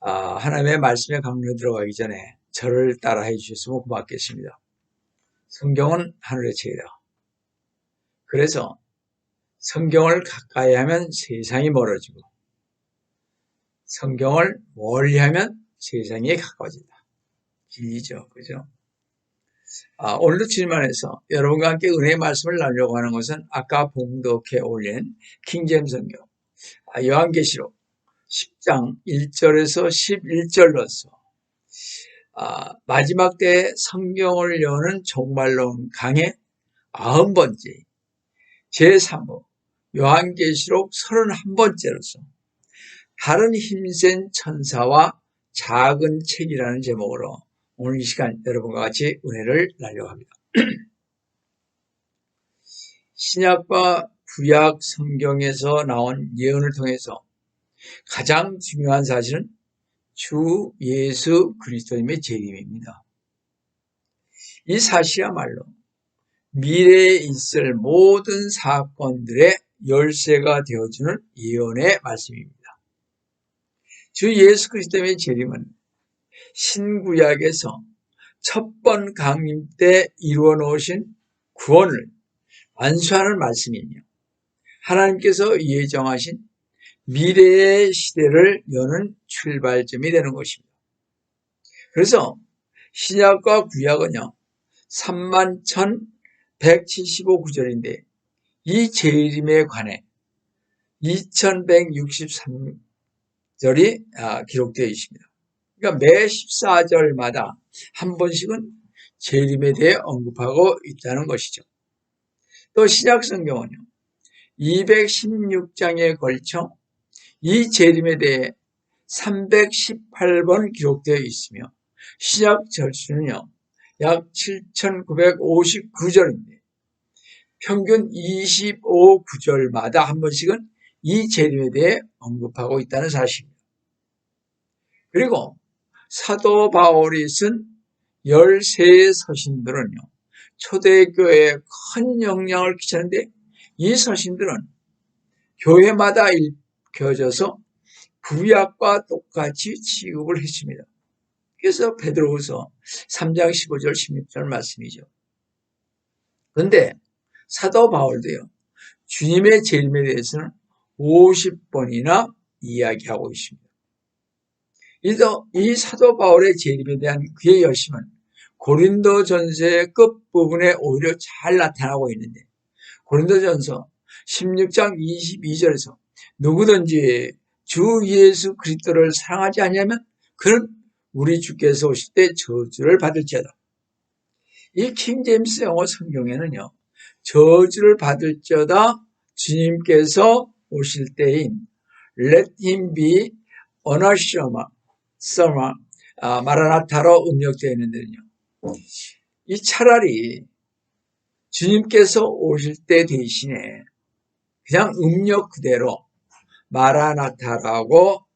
하나님의 말씀에 강론에 들어가기 전에 저를 따라해 주셨으면 고맙겠습니다. 성경은 하늘의 책이다. 그래서 성경을 가까이 하면 세상이 멀어지고 성경을 멀리 하면 세상이 가까워진다. 진리죠. 그죠? 오늘도 주님 안에서 여러분과 함께 은혜의 말씀을 나누려고 하는 것은 아까 봉독해 올린 킹제임스 성경 요한계시록 10장 1절에서 11절로서 마지막 때 성경을 여는 종말론 강의 90번째 제3부 요한계시록 31번째로서 다른 힘센 천사와 작은 책이라는 제목으로 오늘 이 시간 여러분과 같이 은혜를 나누려고 합니다. 신약과 구약 성경에서 나온 예언을 통해서 가장 중요한 사실은 주 예수 그리스도님의 재림입니다. 이 사실이야말로 미래에 있을 모든 사건들의 열쇠가 되어주는 예언의 말씀입니다. 주 예수 그리스도의 재림은 신구약에서 첫 번 강림 때 이루어 놓으신 구원을 완수하는 말씀이며 하나님께서 예정하신 미래의 시대를 여는 출발점이 되는 것입니다. 그래서 신약과 구약은요 31,175구절인데 이 재림에 관해 2163절이 기록되어 있습니다. 그러니까 매 14절마다 한 번씩은 재림에 대해 언급하고 있다는 것이죠. 또 신약 성경은요 216장에 걸쳐 이 재림에 대해 318번 기록되어 있으며 신약 절수는요 약 7,959절인데 평균 25구절마다 한 번씩은 이 재림에 대해 언급하고 있다는 사실입니다. 그리고 사도 바울이 쓴 13의 서신들은요 초대교회에 큰 영향을 끼치는데 이 서신들은 교회마다 읽혀져서 구약과 똑같이 취급을 했습니다. 그래서 베드로후서 3장 15절 16절 말씀이죠. 그런데 사도 바울도요 주님의 재림에 대해서는 50번이나 이야기하고 있습니다. 이 사도 바울의 재림에 대한 그의 열심은 고린도전서의 끝부분에 오히려 잘 나타나고 있는데 고린도전서 16장 22절에서 누구든지 주 예수 그리스도를 사랑하지 않으면 그는 우리 주께서 오실 때 저주를 받을지어다. 이 킹제임스 영어 성경에는요 저주를 받을지어다 주님께서 오실 때인 Let him be anathema 마라나타로 음력되어 있는데요 이 차라리 주님께서 오실 때 대신에 그냥 음력 그대로 마라나타라고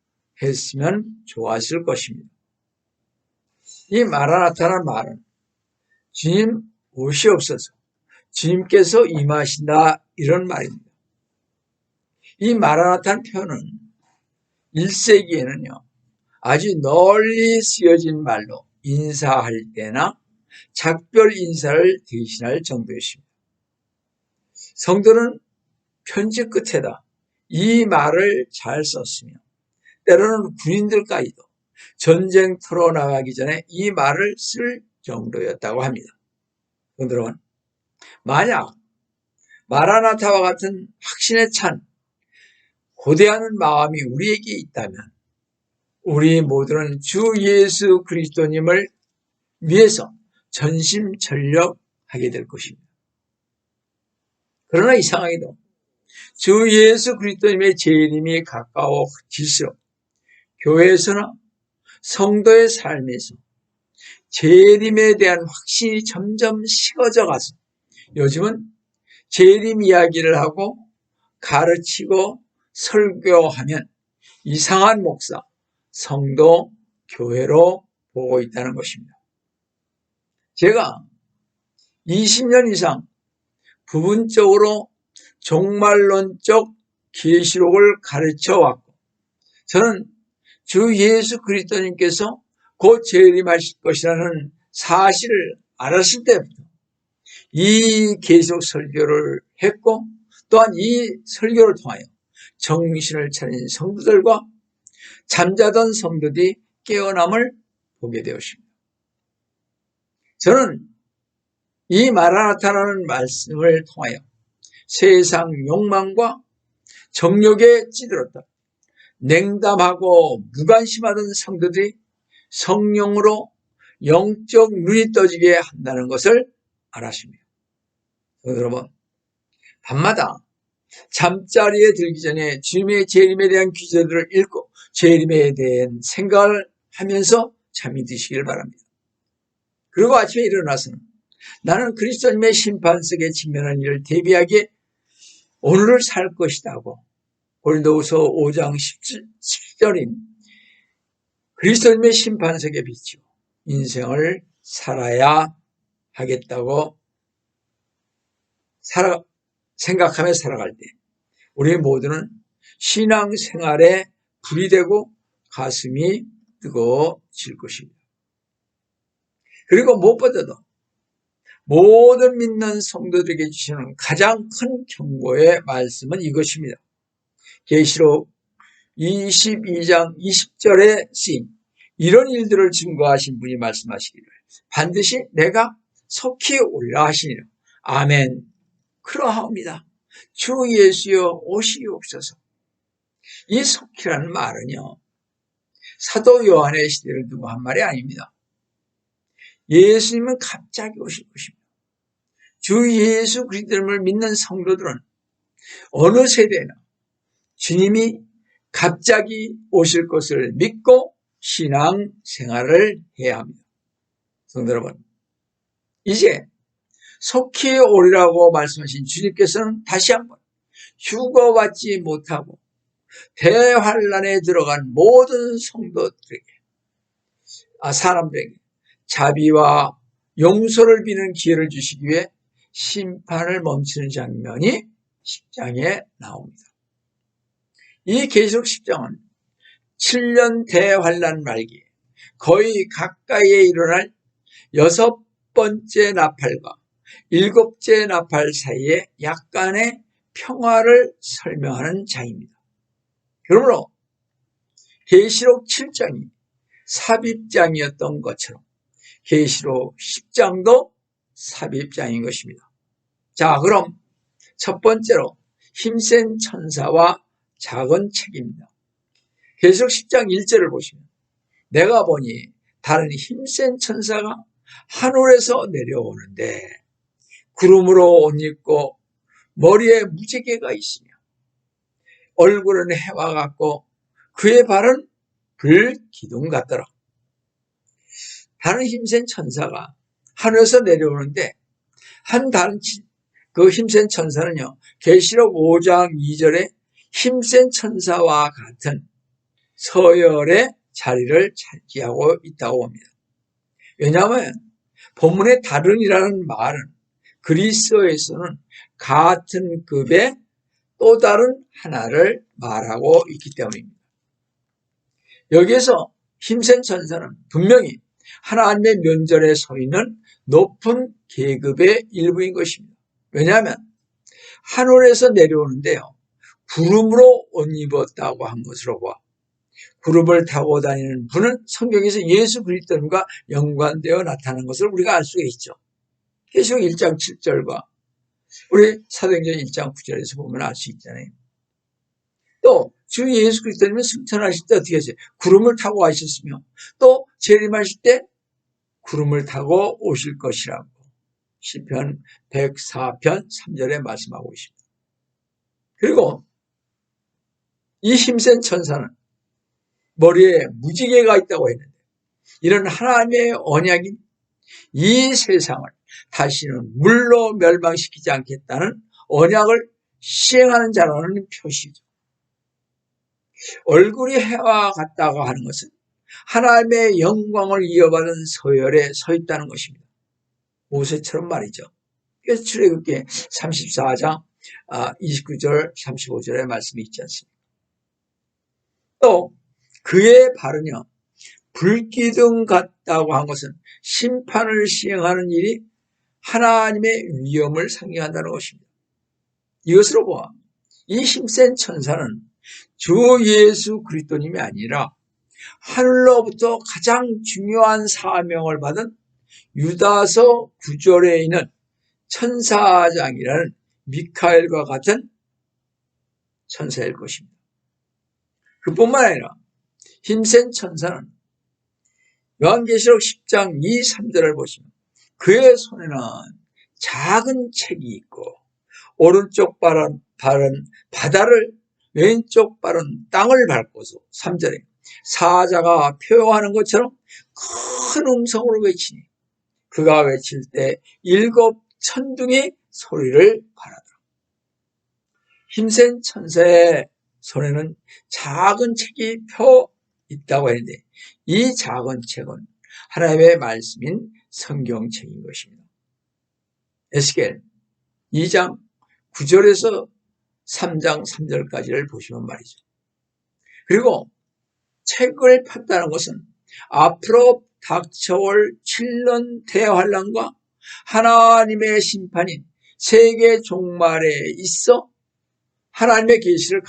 했으면 좋았을 것입니다. 이 마라나타라는 말은 주님 오시옵소서 주님께서 임하신다 이런 말입니다. 이 마라나타는 표현은 1세기에는요 아주 널리 쓰여진 말로 인사할 때나 작별 인사를 대신할 정도였습니다. 성도는 편지 끝에다 이 말을 잘 썼으며 때로는 군인들까지도 전쟁터로 나가기 전에 이 말을 쓸 정도였다고 합니다. 그들은 만약 마라나타와 같은 확신에 찬 고대하는 마음이 우리에게 있다면 우리 모두는 주 예수 그리스도님을 위해서 전심전력하게 될 것입니다. 그러나 이상하게도 주 예수 그리스도님의 재림이 가까워질수록 교회에서나 성도의 삶에서 재림에 대한 확신이 점점 식어져 가서 요즘은 재림 이야기를 하고 가르치고 설교하면 이상한 목사, 성도, 교회로 보고 있다는 것입니다. 제가 20년 이상 부분적으로 종말론적 계시록을 가르쳐 왔고 저는 주 예수 그리스도님께서 곧 재림하실 것이라는 사실을 알았을 때부터 이 계속 설교를 했고, 또한 이 설교를 통하여 정신을 차린 성도들과 잠자던 성도들이 깨어남을 보게 되었습니다. 저는 이 마라나타라는 말씀을 통하여 세상 욕망과 정욕에 찌들었다 냉담하고 무관심하던 성도들이 성령으로 영적 눈이 떠지게 한다는 것을 알았습니다. 여러분, 밤마다 잠자리에 들기 전에 주님의 재림에 대한 기저들을 읽고 재림에 대한 생각을 하면서 잠이 드시길 바랍니다. 그리고 아침에 일어나서는 나는 그리스도님의 심판석에 직면한 일을 대비하기에 오늘을 살 것이다고 고린도후서 5장 17절인 그리스도님의 심판석에 비추어 인생을 살아야 하겠다고 생각하며 살아갈 때 우리 모두는 신앙생활에 불이 되고 가슴이 뜨거워질 것입니다. 그리고 무엇보다도 모든 믿는 성도들에게 주시는 가장 큰 경고의 말씀은 이것입니다. 계시록 22장 20절에 쓰인 이런 일들을 증거하신 분이 말씀하시기를 반드시 내가 속히 오리라 하시니라. 아멘. 그러하옵니다. 주 예수여 오시옵소서. 이 속히라는 말은요, 사도 요한의 시대를 두고 한 말이 아닙니다. 예수님은 갑자기 오실 것입니다. 주 예수 그리스도를 믿는 성도들은 어느 세대나 주님이 갑자기 오실 것을 믿고 신앙생활을 해야 합니다. 성도 여러분, 이제 속히 오리라고 말씀하신 주님께서는 다시 한번 휴거받지 못하고 대환란에 들어간 모든 성도들에게, 사람들에게 자비와 용서를 비는 기회를 주시기 위해 심판을 멈추는 장면이 10장에 나옵니다. 이 계시록 10장은 7년 대환란 말기에 거의 가까이에 일어날 6번째 나팔과 7째 나팔 사이에 약간의 평화를 설명하는 장입니다. 그러므로 계시록 7장이 삽입장이었던 것처럼 계시록 10장도 삽입장인 것입니다. 자, 그럼 첫 번째로 힘센 천사와 작은 책입니다. 계시록 10장 1절을 보시면 내가 보니 다른 힘센 천사가 하늘에서 내려오는데 구름으로 옷 입고 머리에 무지개가 있으며 얼굴은 해와 같고 그의 발은 불기둥 같더라. 다른 힘센 천사가 하늘에서 내려오는데 그 힘센 천사는요, 계시록 5장 2절에 힘센 천사와 같은 서열의 자리를 차지하고 있다고 봅니다. 왜냐하면 본문의 다른이라는 말은 그리스어에서는 같은 급의 또 다른 하나를 말하고 있기 때문입니다. 여기에서 힘센 천사는 분명히 하나님의 면전에 서 있는 높은 계급의 일부인 것입니다. 왜냐하면 하늘에서 내려오는데요, 구름으로 옷 입었다고 한 것으로 봐. 구름을 타고 다니는 분은 성경에서 예수 그리스도님과 연관되어 나타난 것을 우리가 알 수가 있죠. 계시록 1장 7절과 우리 사도행전 1장 9절에서 보면 알 수 있잖아요. 또 주 예수 그리스도님은 승천하실 때 어떻게 하세요? 구름을 타고 가셨으며 또 재림하실 때 구름을 타고 오실 것이라고 시편 104편 3절에 말씀하고 있습니다. 그리고 이 힘센 천사는 머리에 무지개가 있다고 했는데 이런 하나님의 언약인 이 세상을 다시는 물로 멸망시키지 않겠다는 언약을 시행하는 자라는 표시죠. 얼굴이 해와 같다고 하는 것은 하나님의 영광을 이어받은 서열에 서 있다는 것입니다. 모세처럼 말이죠. 그래서 출애굽기 34장 29절 35절의 말씀이 있지 않습니까? 또 그의 발은요, 불기둥 같다고 한 것은 심판을 시행하는 일이 하나님의 위엄을 상징한다는 것입니다. 이것으로 보아 이 힘센 천사는 주 예수 그리스도님이 아니라 하늘로부터 가장 중요한 사명을 받은 유다서 9절에 있는 천사장이라는 미카엘과 같은 천사일 것입니다. 그뿐만 아니라 힘센 천사는 요한계시록 10장 2, 3절을 보시면 그의 손에는 작은 책이 있고 오른쪽 발은 바다를 왼쪽 발은 땅을 밟고서 3절에 사자가 표효하는 것처럼 큰 음성으로 외치니 그가 외칠 때 7 천둥이 소리를 발하더라. 힘센 천사의 손에는 작은 책이 펴 있다고 했는데 이 작은 책은 하나님의 말씀인 성경책인 것입니다. 에스겔 2장 9절에서 3장 3절까지를 보시면 말이죠. 그리고 책을 폈다는 것은 앞으로 닥쳐올 7년 대환란과 하나님의 심판인 세계 종말에 있어 하나님의 계시를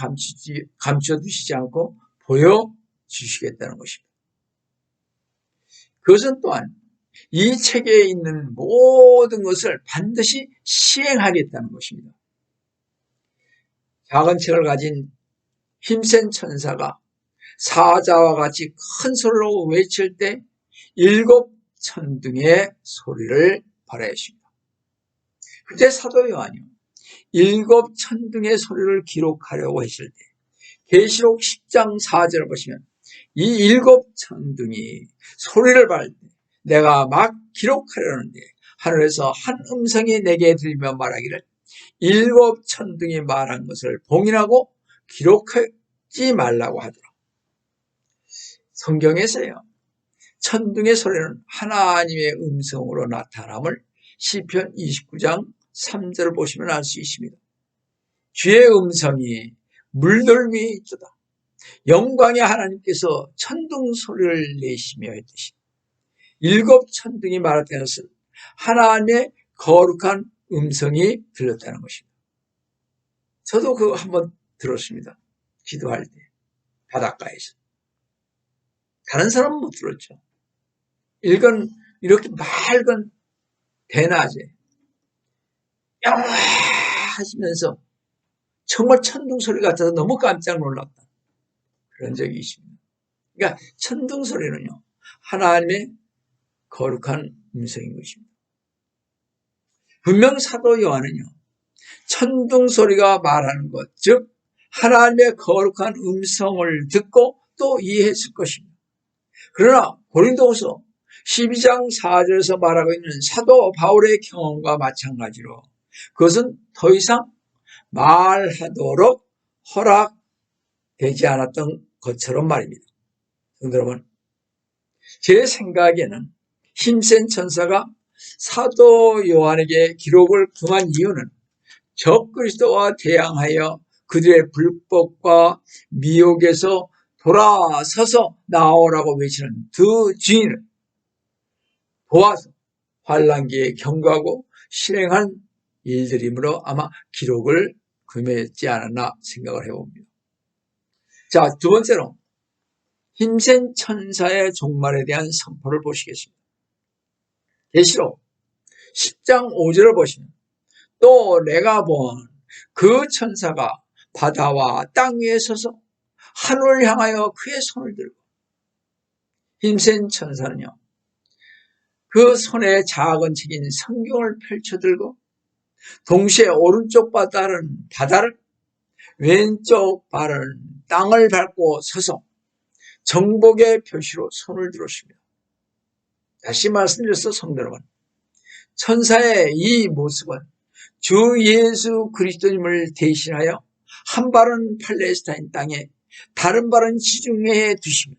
감춰두시지 않고 보여주시겠다는 것입니다. 그것은 또한 이 책에 있는 모든 것을 반드시 시행하겠다는 것입니다. 작은 책을 가진 힘센 천사가 사자와 같이 큰 소리로 외칠 때 7 천둥의 소리를 발하였습니다. 그때 사도 요한이 7 천둥의 소리를 기록하려고 했을 때 계시록 10장 4절을 보시면 이 7 천둥이 소리를 발할 때 내가 막 기록하려는데 하늘에서 한 음성이 내게 들리며 말하기를 7 천둥이 말한 것을 봉인하고 기록하지 말라고 하더라. 성경에서요, 천둥의 소리는 하나님의 음성으로 나타남을 시편 29장 3절을 보시면 알 수 있습니다. 주의 음성이 물들 위에 있도다. 영광의 하나님께서 천둥 소리를 내시며 했듯이 7 천둥이 말했다는 것은 하나님의 거룩한 음성이 들렸다는 것입니다. 저도 그거 한번 들었습니다. 기도할 때 바닷가에서. 다른 사람은 못 들었죠. 이렇게 맑은 대낮에 영화 하시면서 정말 천둥 소리 같아서 너무 깜짝 놀랐다. 그런 적이 있습니다. 그러니까 천둥 소리는요, 하나님의 거룩한 음성인 것입니다. 분명 사도 요한은요, 천둥 소리가 말하는 것, 즉 하나님의 거룩한 음성을 듣고 또 이해했을 것입니다. 그러나 고린도후서 12장 4절에서 말하고 있는 사도 바울의 경험과 마찬가지로 그것은 더 이상 말하도록 허락되지 않았던 것처럼 말입니다. 여러분, 제 생각에는 힘센 천사가 사도 요한에게 기록을 금한 이유는 적그리스도와 대항하여 그들의 불법과 미혹에서 돌아서서 나오라고 외치는 두 주인을 도와서 환난기에 경고하고 실행한 일들이므로 아마 기록을 금했지 않았나 생각을 해봅니다. 자, 두 번째로 힘센 천사의 종말에 대한 선포를 보시겠습니다. 계시록 10장 5절을 보시면 또 내가 본 그 천사가 바다와 땅 위에 서서 하늘을 향하여 그의 손을 들고, 힘센 천사는요, 그 손에 작은 책인 성경을 펼쳐들고 동시에 오른쪽 바다를 왼쪽 발은 땅을 밟고 서서 정복의 표시로 손을 들었습니다. 다시 말씀드려서 성도 여러분, 천사의 이 모습은 주 예수 그리스도님을 대신하여 한 발은 팔레스타인 땅에 다른 발은 지중해에 두시며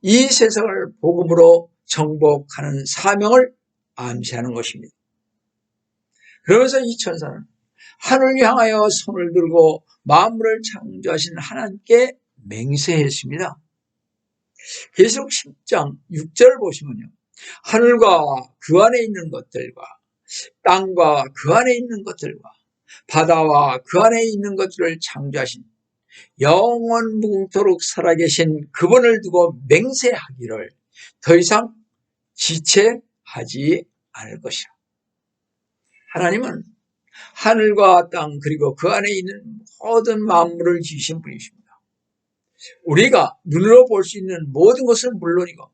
이 세상을 복음으로 정복하는 사명을 암시하는 것입니다. 그러면서 이 천사는 하늘을 향하여 손을 들고 만물을 창조하신 하나님께 맹세했습니다. 계시록 10장 6절 보시면요. 하늘과 그 안에 있는 것들과 땅과 그 안에 있는 것들과 바다와 그 안에 있는 것들을 창조하신 영원 무궁토록 살아계신 그분을 두고 맹세하기를 더 이상 지체하지 않을 것이라. 하나님은 하늘과 땅 그리고 그 안에 있는 모든 만물을 지으신 분이십니다. 우리가 눈으로 볼 수 있는 모든 것은 물론이고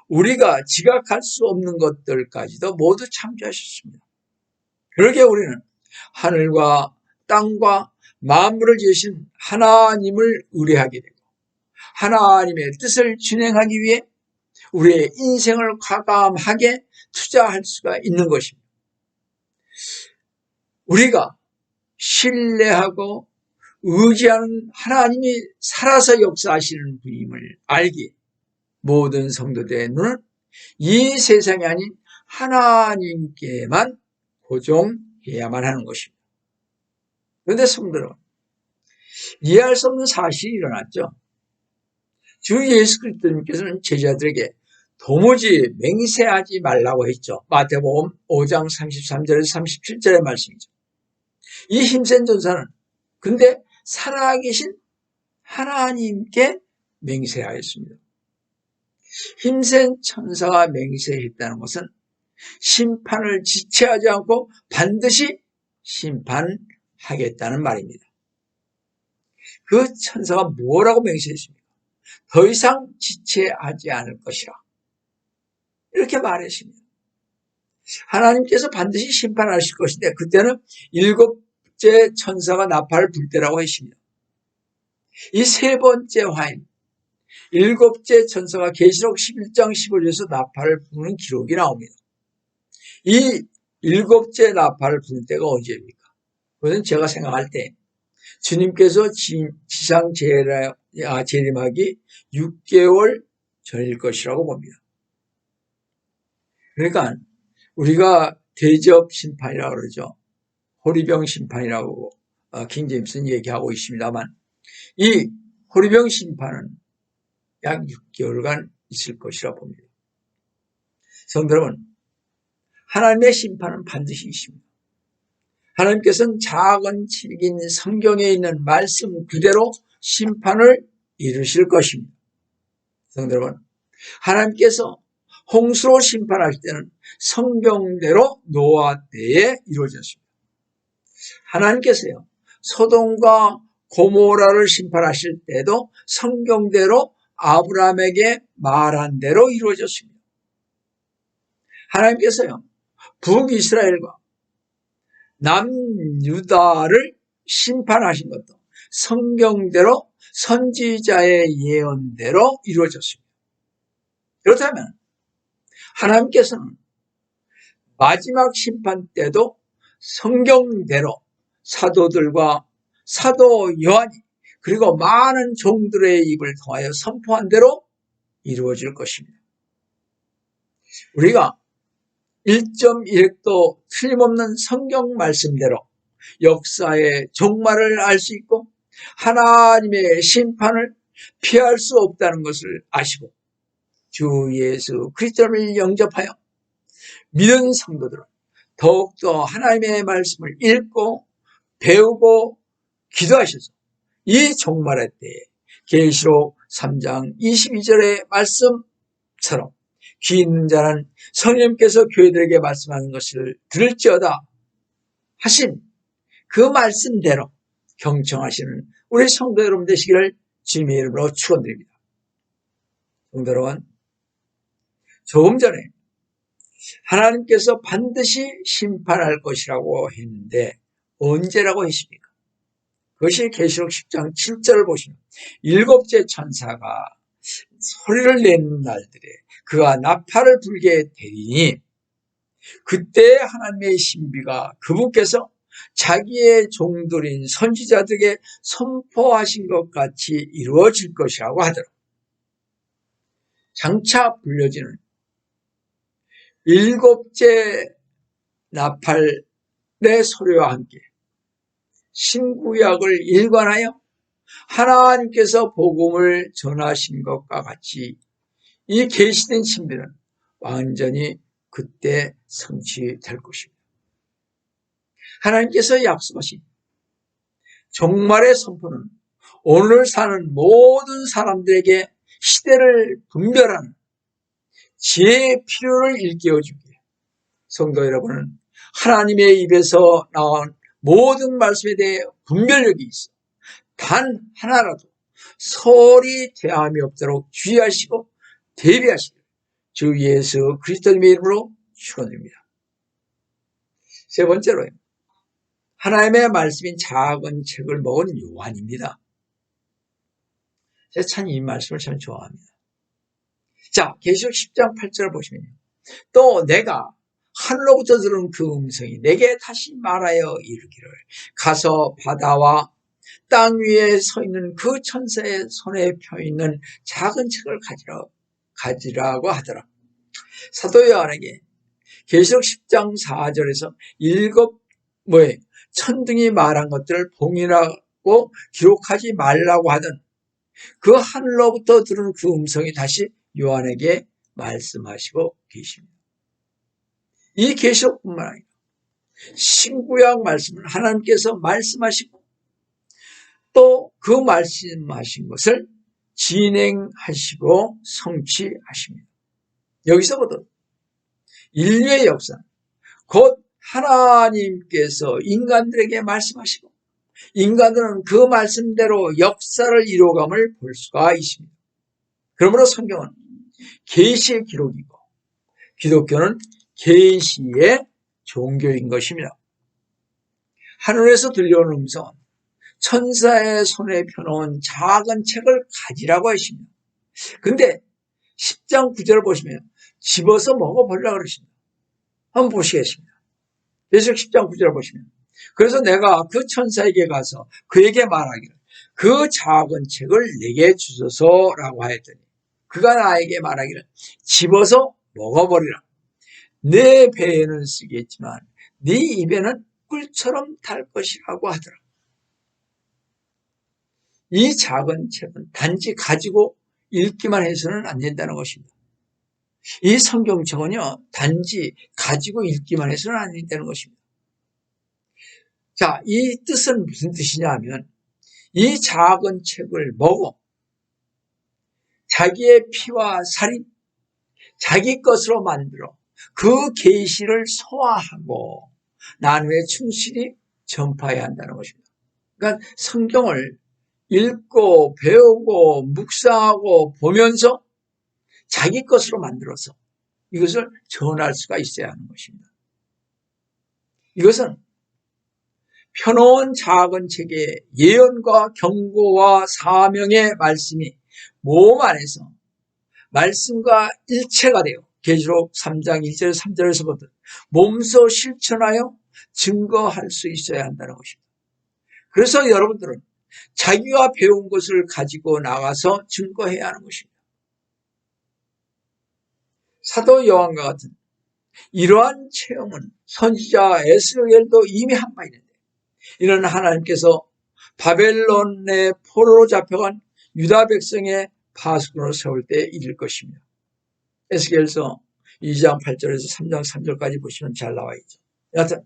우리가 지각할 수 없는 것들까지도 모두 창조하셨습니다. 그러기에 우리는 하늘과 땅과 만물을 지으신 하나님을 의뢰하게 되고 하나님의 뜻을 진행하기 위해 우리의 인생을 과감하게 투자할 수가 있는 것입니다. 우리가 신뢰하고 의지하는 하나님이 살아서 역사하시는 분임을 알기에 모든 성도들의 눈은 이 세상이 아닌 하나님께만 고정해야만 하는 것입니다. 그런데 성도 여러분, 이해할 수 없는 사실이 일어났죠. 주 예수 그리스도님께서는 제자들에게 도무지 맹세하지 말라고 했죠. 마태복음 5장 33절에서 37절의 말씀이죠. 이 힘센 전사는 근데 살아계신 하나님께 맹세하였습니다. 힘센 천사가 맹세했다는 것은 심판을 지체하지 않고 반드시 심판하겠다는 말입니다. 그 천사가 뭐라고 맹세했습니까? 더 이상 지체하지 않을 것이라. 이렇게 말했습니다. 하나님께서 반드시 심판하실 것인데 그때는 7째 천사가 나팔을 불 때라고 했습니다. 이 세 번째 화인, 7째 천사가 계시록 11장 15절에서 나팔을 부는 기록이 나옵니다. 이 7째 나팔을 불 때가 언제입니까? 그것은 제가 생각할 때 주님께서 지상 재림하기 6개월 전일 것이라고 봅니다. 그러니까 우리가 대접 심판이라고 그러죠. 호리병 심판이라고 킹제임스는 얘기하고 있습니다만 이 호리병 심판은 약 6개월간 있을 것이라 봅니다. 성도 여러분, 하나님의 심판은 반드시 있습니다. 하나님께서는 작은 책인 성경에 있는 말씀 그대로 심판을 이루실 것입니다. 성도 여러분, 하나님께서 홍수로 심판하실 때는 성경대로 노아 때에 이루어졌습니다. 하나님께서요, 소돔과 고모라를 심판하실 때도 성경대로 아브라함에게 말한 대로 이루어졌습니다. 하나님께서요, 북이스라엘과 남유다를 심판하신 것도 성경대로 선지자의 예언대로 이루어졌습니다. 그렇다면 하나님께서는 마지막 심판 때도 성경대로 사도들과 사도 요한이 그리고 많은 종들의 입을 통하여 선포한 대로 이루어질 것입니다. 우리가 1.1획도 틀림없는 성경 말씀대로 역사의 종말을 알 수 있고 하나님의 심판을 피할 수 없다는 것을 아시고 주 예수 그리스도를 영접하여 믿은 성도들은 더욱더 하나님의 말씀을 읽고 배우고 기도하셔서 이 종말의 때에 계시록 3장 22절의 말씀처럼 귀 있는 자는 성령님께서 교회들에게 말씀하는 것을 들을지어다 하신 그 말씀대로 경청하시는 우리 성도 여러분 되시기를 주님의 이름으로 축원드립니다. 성도 여러분, 조금 전에 하나님께서 반드시 심판할 것이라고 했는데 언제라고 했습니까? 그것이 계시록 10장 7절을 보시면 7째 천사가 소리를 내는 날들에 그가 나팔을 불게 되리니 그때 하나님의 신비가 그분께서 자기의 종들인 선지자들에게 선포하신 것 같이 이루어질 것이라고 하더라. 장차 불려지는 7째 나팔의 소리와 함께 신구약을 일관하여 하나님께서 복음을 전하신 것과 같이 이 계시된 신비는 완전히 그때 성취될 것입니다. 하나님께서 약속하신 종말의 선포는 오늘 사는 모든 사람들에게 시대를 분별하는 지혜의 필요를 일깨워주기에 성도 여러분은 하나님의 입에서 나온 모든 말씀에 대해 분별력이 있어 단 하나라도 소홀히 대함이 없도록 주의하시고 대비하시길 주 예수 그리스도님의 이름으로 축원드립니다. 세 번째로요. 하나님의 말씀인 작은 책을 먹은 요한입니다. 제가 참 이 말씀을 참 좋아합니다. 자, 계시록 10장 8절을 보시면요. 또 내가 하늘로부터 들은 그 음성이 내게 다시 말하여 이르기를 가서 바다와 땅 위에 서 있는 그 천사의 손에 펴있는 작은 책을 가지라고 하더라. 사도 요한에게 계시록 10장 4절에서 천둥이 말한 것들을 봉인하고 기록하지 말라고 하던 그 하늘로부터 들은 그 음성이 다시 요한에게 말씀하시고 계십니다. 이 계시록뿐만 아니라 신구약 말씀은 하나님께서 말씀하시고 또 그 말씀하신 것을 진행하시고 성취하십니다. 여기서부터 인류의 역사, 곧 하나님께서 인간들에게 말씀하시고 인간들은 그 말씀대로 역사를 이루어감을 볼 수가 있습니다. 그러므로 성경은 계시의 기록이고 기독교는 계시의 종교인 것입니다. 하늘에서 들려오는 음성은 천사의 손에 펴놓은 작은 책을 가지라고 하십니다. 근데 10장 9절을 보시면 집어서 먹어보려고 그러십니다. 한번 보시겠습니다. 계시록 10장 9절을 보시면 그래서 내가 그 천사에게 가서 그에게 말하기를 그 작은 책을 내게 주소서라고 하였더니 그가 나에게 말하기를 집어서 먹어버리라. 내 배에는 쓰겠지만 네 입에는 꿀처럼 달 것이라고 하더라. 이 작은 책은 단지 가지고 읽기만 해서는 안 된다는 것입니다. 이 성경책은요, 단지 가지고 읽기만 해서는 안 된다는 것입니다. 자, 이 뜻은 무슨 뜻이냐 하면 이 작은 책을 먹어 자기의 피와 살이 자기 것으로 만들어 그 계시를 소화하고 난 후에 충실히 전파해야 한다는 것입니다. 그러니까 성경을 읽고 배우고 묵상하고 보면서 자기 것으로 만들어서 이것을 전할 수가 있어야 하는 것입니다. 이것은 펴놓은 작은 책의 예언과 경고와 사명의 말씀이 몸 안에서 말씀과 일체가 되어 계시록 3장 1절 3절에서부터 몸소 실천하여 증거할 수 있어야 한다는 것입니다. 그래서 여러분들은 자기가 배운 것을 가지고 나가서 증거해야 하는 것입니다. 사도 요한과 같은 이러한 체험은 선지자 에스겔도 이미 한 바 있는데 이는 하나님께서 바벨론의 포로로 잡혀간 유다 백성의 파수꾼으로 세울 때 일일 것입니다. 에스겔서 2장 8절에서 3장 3절까지 보시면 잘 나와 있죠. 여하튼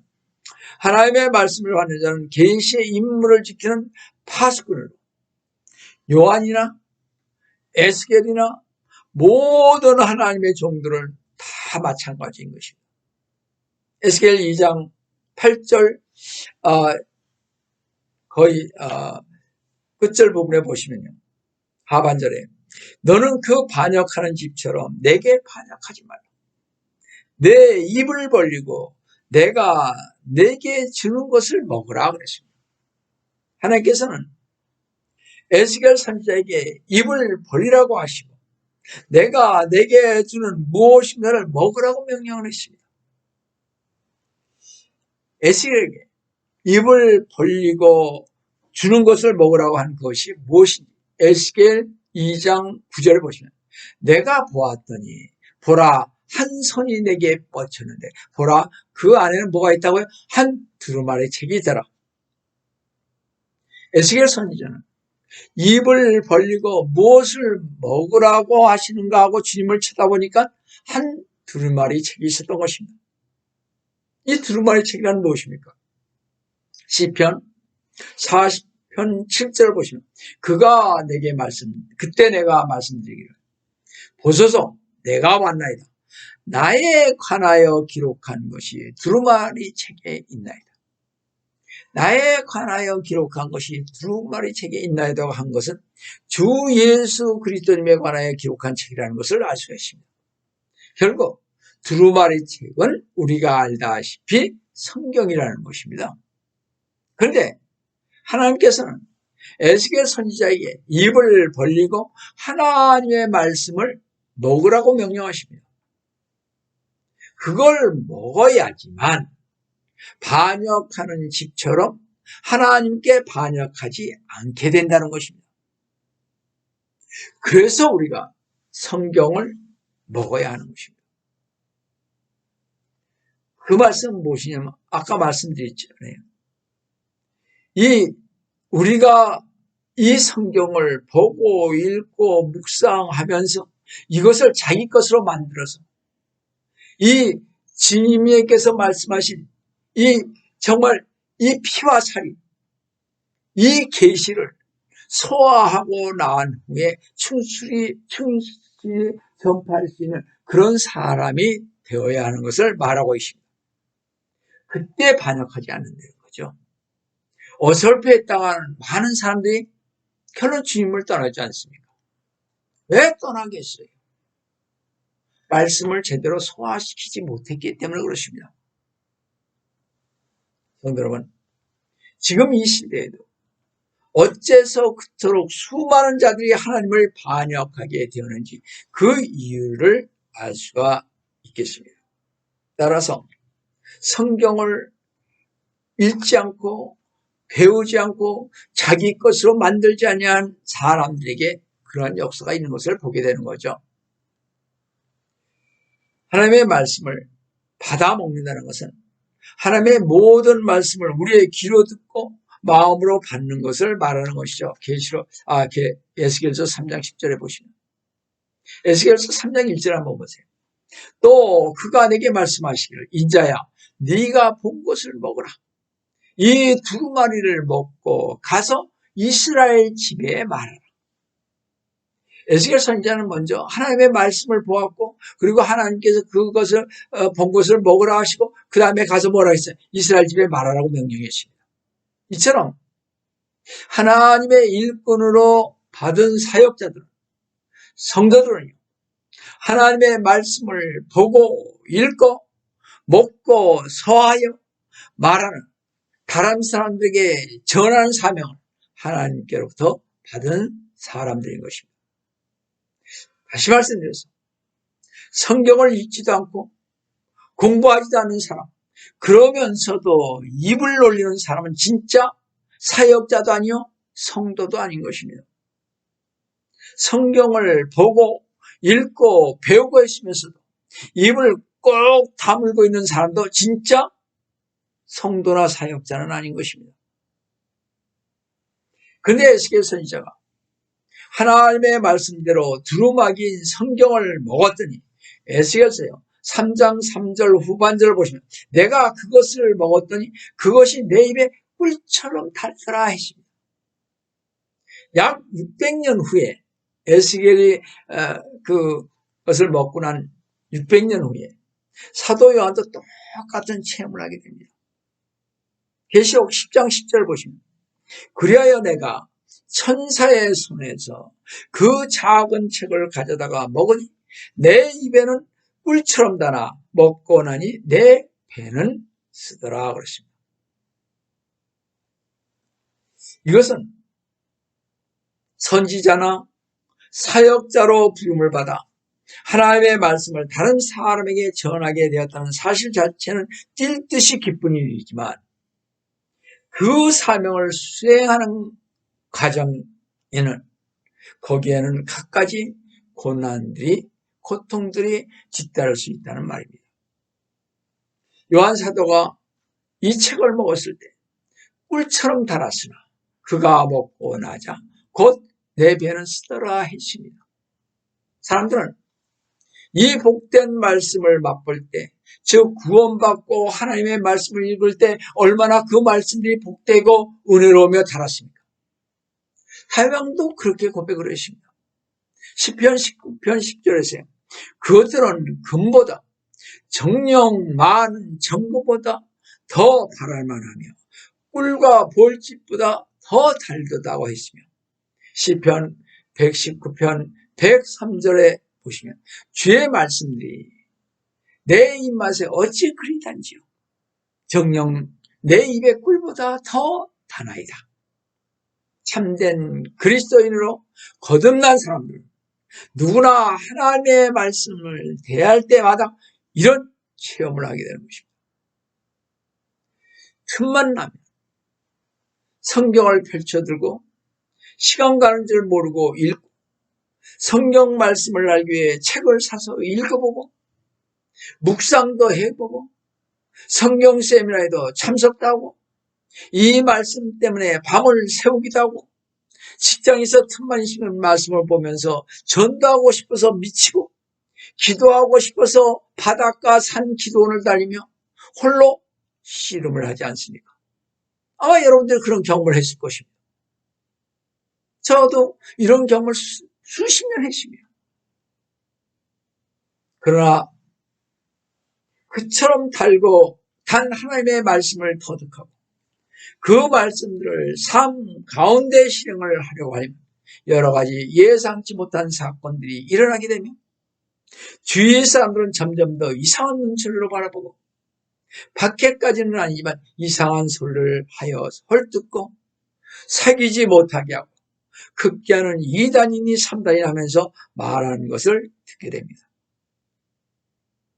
하나님의 말씀을 받는 자는 계시의 임무를 지키는 파수꾼으로 요한이나 에스겔이나 모든 하나님의 종들을 다 마찬가지인 것입니다. 에스겔 2장 8절 거의 끝절 부분에 보시면요. 하반절에 너는 그 반역하는 집처럼 내게 반역하지 말라. 내 입을 벌리고 내가 내게 주는 것을 먹으라 그랬습니다. 하나님께서는 에스겔 선지자에게 입을 벌리라고 하시고 내가 내게 주는 무엇인가를 먹으라고 명령을 했습니다. 에스겔에게 입을 벌리고 주는 것을 먹으라고 한 것이 무엇인지 에스겔 2장 9절을 보시면 내가 보았더니 보라 한 손이 내게 뻗쳤는데 보라 그 안에는 뭐가 있다고요? 한 두루마리 책이 있더라. 에스겔 선지자는 입을 벌리고 무엇을 먹으라고 하시는가 하고 주님을 쳐다보니까 한 두루마리 책이 있었던 것입니다. 이 두루마리 책이란 무엇입니까? 시편 40편 7절을 보시면 그때 내가 말씀드리기를 보소서 내가 왔나이다. 나에 관하여 기록한 것이 두루마리 책에 있나이다. 나에 관하여 기록한 것이 두루마리 책에 있나이다 한 것은 주 예수 그리스도님에 관하여 기록한 책이라는 것을 알 수가 있습니다. 결국 두루마리 책은 우리가 알다시피 성경이라는 것입니다. 그런데 하나님께서는 에스겔 선지자에게 입을 벌리고 하나님의 말씀을 먹으라고 명령하십니다. 그걸 먹어야지만 반역하는 집처럼 하나님께 반역하지 않게 된다는 것입니다. 그래서 우리가 성경을 먹어야 하는 것입니다. 그 말씀은 무엇이냐면 아까 말씀드렸잖아요. 우리가 이 성경을 보고 읽고 묵상하면서 이것을 자기 것으로 만들어서 이 주님께서 말씀하신 정말 이 피와 살이 이 계시를 소화하고 난 후에 충실히 전파할 수 있는 그런 사람이 되어야 하는 것을 말하고 있습니다. 그때 반역하지 않는다는 거죠. 어설프에 당하는 많은 사람들이 결론 주님을 떠나지 않습니까? 왜 떠나겠어요? 말씀을 제대로 소화시키지 못했기 때문에 그렇습니다. 성도 여러분, 지금 이 시대에도 어째서 그토록 수많은 자들이 하나님을 반역하게 되었는지 그 이유를 알 수가 있겠습니다. 따라서 성경을 읽지 않고 배우지 않고 자기 것으로 만들지 아니한 사람들에게 그러한 역사가 있는 것을 보게 되는 거죠. 하나님의 말씀을 받아 먹는다는 것은 하나님의 모든 말씀을 우리의 귀로 듣고 마음으로 받는 것을 말하는 것이죠. 에스겔서 3장 10절에 보시면 에스겔서 3장 1절 한번 보세요. 또 그가 내게 말씀하시기를 인자야 네가 본 것을 먹으라. 이 두루마리를 먹고 가서 이스라엘 집에 말하라. 에스겔 선지자는 먼저 하나님의 말씀을 보았고 그리고 하나님께서 그것을 본 것을 먹으라 하시고 그 다음에 가서 뭐라 했어요? 이스라엘 집에 말하라고 명령했습니다. 이처럼 하나님의 일꾼으로 받은 사역자들, 성도들은요, 하나님의 말씀을 보고 읽고 먹고 소하여 말하는 다른 사람들에게 전하는 사명을 하나님께로부터 받은 사람들인 것입니다. 다시 말씀드려서 성경을 읽지도 않고 공부하지도 않는 사람, 그러면서도 입을 놀리는 사람은 진짜 사역자도 아니요 성도도 아닌 것입니다. 성경을 보고 읽고 배우고 있으면서도 입을 꼭 다물고 있는 사람도 진짜 성도나 사역자는 아닌 것입니다. 근데 에스겔 선지자가 하나님의 말씀대로 두루마기인 성경을 먹었더니 에스겔서요 3장 3절 후반절을 보시면 내가 그것을 먹었더니 그것이 내 입에 꿀처럼 달더라 했습니다. 약 600년 후에 에스겔이 그것을 먹고 난 600년 후에 사도 요한도 똑같은 체험을 하게 됩니다. 계시록 10장 10절 보시면 그리하여 내가 천사의 손에서 그 작은 책을 가져다가 먹으니 내 입에는 꿀처럼 달아 먹고 나니 내 배는 쓰더라 그랬습니다. 이것은 선지자나 사역자로 부름을 받아 하나님의 말씀을 다른 사람에게 전하게 되었다는 사실 자체는 뛸 듯이 기쁜 일이지만 그 사명을 수행하는 과정에는 거기에는 갖가지 고통들이 뒤따를 수 있다는 말입니다. 요한 사도가 이 책을 먹었을 때 꿀처럼 달았으나 그가 먹고 나자 곧 내 배는 쓰더라 했습니다. 사람들은 이 복된 말씀을 맛볼 때, 즉 구원받고 하나님의 말씀을 읽을 때 얼마나 그 말씀들이 복되고 은혜로우며 달았습니까? 하여강도 그렇게 고백을 했습니다. 시편 19편 10절에서요. 그들은 금보다 정녕 많은 정보보다 더 바랄만하며 꿀과 볼집보다 더 달도다고 했으며, 시편 119편 103절에 보시면 주의 말씀들이 내 입맛에 어찌 그리 단지요. 정녕 내 입의 꿀보다 더 다나이다. 참된 그리스도인으로 거듭난 사람들, 누구나 하나님의 말씀을 대할 때마다 이런 체험을 하게 되는 것입니다. 틈만 나면 성경을 펼쳐들고 시간 가는 줄 모르고 읽고, 성경 말씀을 알기 위해 책을 사서 읽어보고 묵상도 해보고 성경 세미나에도 참석도 하고 이 말씀 때문에 밤을 새우기도 하고 직장에서 틈만 있으면 말씀을 보면서 전도하고 싶어서 미치고 기도하고 싶어서 바닷가 산 기도원을 달리며 홀로 씨름을 하지 않습니까? 아마 여러분들 그런 경험을 했을 것입니다. 저도 이런 경험을 수십 년 했습니다. 그러나 그처럼 달고 단 하나님의 말씀을 터득하고 그 말씀들을 삶 가운데 실행을 하려고 하면 여러 가지 예상치 못한 사건들이 일어나게 되면 주위의 사람들은 점점 더 이상한 눈치로 바라보고 밖에까지는 아니지만 이상한 소리를 하여 헐뜯고 사귀지 못하게 하고 극기하는 2단이니 3단이니 하면서 말하는 것을 듣게 됩니다.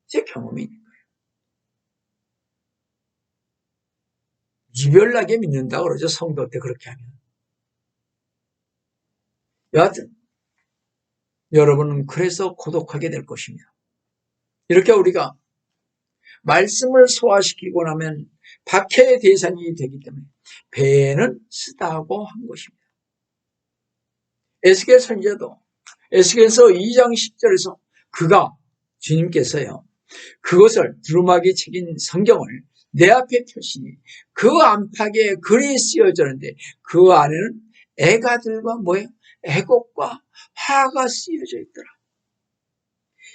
제 경험이니까요. 유별나게 믿는다고 그러죠. 성도 때 그렇게 하면. 여하튼 여러분은 그래서 고독하게 될 것입니다. 이렇게 우리가 말씀을 소화시키고 나면 박해의 대상이 되기 때문에 배는 쓰다고 한 것입니다. 에스겔 선지자도 에스겔서 2장 10절에서 그가 주님께서요 그것을 두루마기 책인 성경을 내 앞에 펴시니 그 안팎에 글이 쓰여졌는데 그 안에는 애가들과 뭐예요? 애곡과 화가 쓰여져 있더라.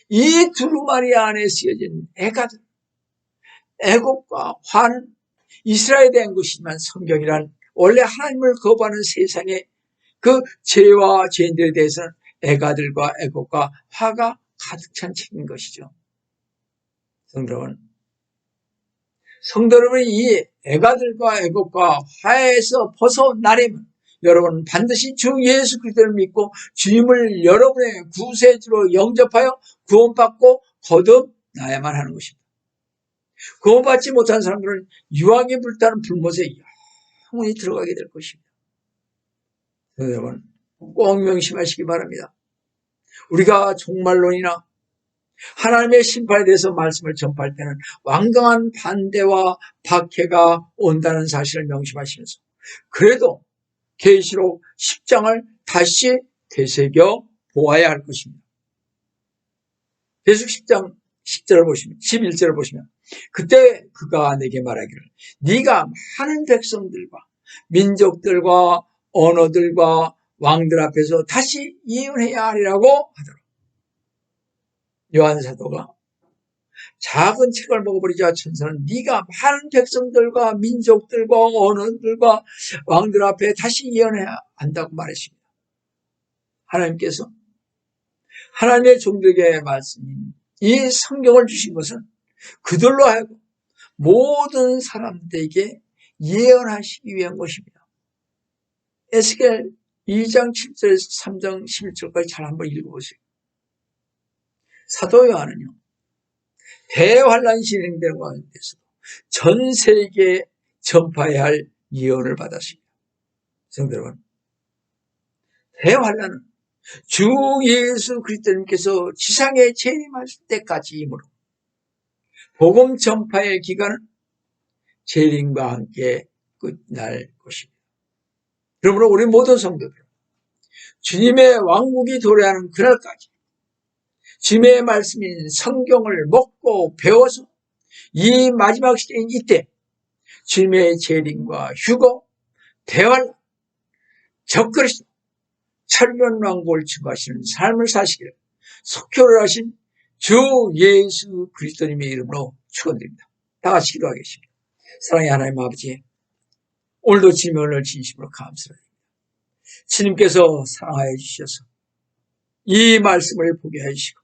이 두루마리 안에 쓰여진 애가들, 애곡과 화는 이스라엘에 대한 것이지만 성경이란 원래 하나님을 거부하는 세상의 그 죄와 죄인들에 대해서는 애가들과 애곡과 화가 가득 찬 책인 것이죠. 성도 여러분이 이 애가들과 애곡과 화에서 벗어나려면 여러분은 반드시 주 예수 그리스도를 믿고 주님을 여러분의 구세주로 영접하여 구원받고 거듭나야만 하는 것입니다. 구원받지 못한 사람들은 유황이 불타는 불못에 영원히 들어가게 될 것입니다. 여러분 꼭 명심하시기 바랍니다. 우리가 종말론이나 하나님의 심판에 대해서 말씀을 전파할 때는 완강한 반대와 박해가 온다는 사실을 명심하시면서 그래도 계시록 10장을 다시 되새겨 보아야 할 것입니다. 계시록 10장 10절을 보시면 11절을 보시면 그때 그가 내게 말하기를 네가 많은 백성들과 민족들과 언어들과 왕들 앞에서 다시 예언해야 하리라고 하더라. 요한 사도가 작은 책을 먹어버리자 천사는 네가 많은 백성들과 민족들과 언어들과 왕들 앞에 다시 예언해야 한다고 말했습니다. 하나님께서 하나님의 종들에게 말씀인 이 성경을 주신 것은 그들로 하여금 모든 사람들에게 예언하시기 위한 것입니다. 에스겔 2장 7절에서 3장 11절까지 잘 한번 읽어보세요. 사도 요한은요 대환란이 진행되는 가운데서도 전 세계에 전파해야 할 예언을 받았습니다. 성도 여러분, 대환란은 주 예수 그리스도님께서 지상에 재림하실 때까지이므로 복음 전파의 기간은 재림과 함께 끝날 것입니다. 그러므로 우리 모든 성도들 주님의 왕국이 도래하는 그날까지 주님의 말씀인 성경을 먹고 배워서 이 마지막 시대인 이때 주님의 재림과 휴거, 대활, 적그리스도, 천년왕국을 증거하시는 삶을 사시기를 속효를 하신 주 예수 그리스도님의 이름으로 축원드립니다. 다 같이 기도하겠습니다. 사랑의 하나님 아버지, 오늘도 주님의 은혜를 진심으로 감사드립니다. 주님께서 사랑하여 주셔서 이 말씀을 보게 하시고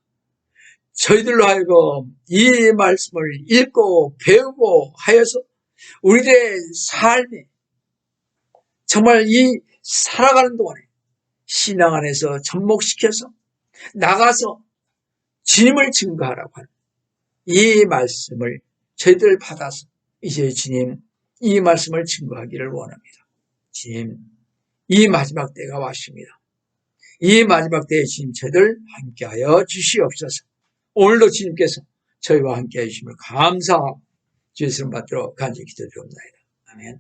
저희들로 하여금 이 말씀을 읽고 배우고 하여서 우리들의 삶에 정말 이 살아가는 동안에 신앙 안에서 접목시켜서 나가서 주님을 증거하라고 하는 이 말씀을 저희들 받아서 이제 주님 이 말씀을 증거하기를 원합니다. 주님, 이 마지막 때가 왔습니다. 이 마지막 때에 주님 저희들 함께하여 주시옵소서. 오늘도 주님께서 저희와 함께해 주심을 감사하고 주의 이름 받들어 간절히 기도드립니다. 아멘.